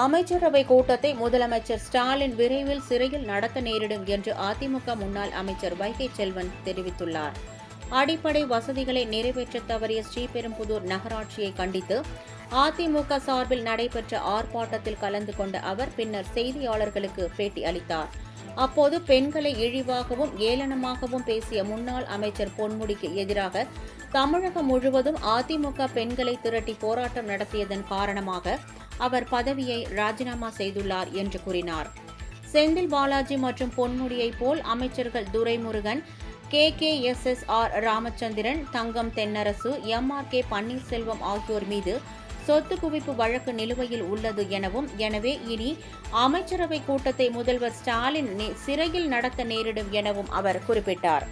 அமைச்சரவை கூட்டத்தை முதலமைச்சர் ஸ்டாலின் விரைவில் சிறையில் நடத்த நேரிடும் என்று அதிமுக முன்னாள் அமைச்சர் வைகை செல்வன் தெரிவித்துள்ளார். அடிப்படை வசதிகளை நிறைவேற்ற தவறிய ஸ்ரீபெரும்புதூர் நகராட்சியை கண்டித்து அதிமுக சார்பில் நடைபெற்ற ஆர்ப்பாட்டத்தில் கலந்து கொண்ட அவர் பின்னர் செய்தியாளர்களுக்கு பேட்டி அளித்தார். அப்போது பெண்களை இழிவாகவும் ஏளனமாகவும் பேசிய முன்னாள் அமைச்சர் பொன்முடிக்கு எதிராக தமிழகம் முழுவதும் அதிமுக பெண்களை திரட்டி போராட்டம் நடத்தியதன் காரணமாக அவர் பதவியை ராஜினாமா செய்துள்ளார் என்று கூறினார். செந்தில் பாலாஜி மற்றும் பொன்முடியைப் போல் அமைச்சர்கள் துரைமுருகன், KKSSR ராமச்சந்திரன், தங்கம் தென்னரசு, MRK பன்னீர்செல்வம் ஆகியோர் மீது சொத்து குவிப்பு வழக்கு நிலுவையில் உள்ளது எனவும், எனவே இனி அமைச்சரவை கூட்டத்தை முதல்வர் ஸ்டாலின் சிறையில் நடத்த நேரிடும் எனவும் அவர் குறிப்பிட்டார்.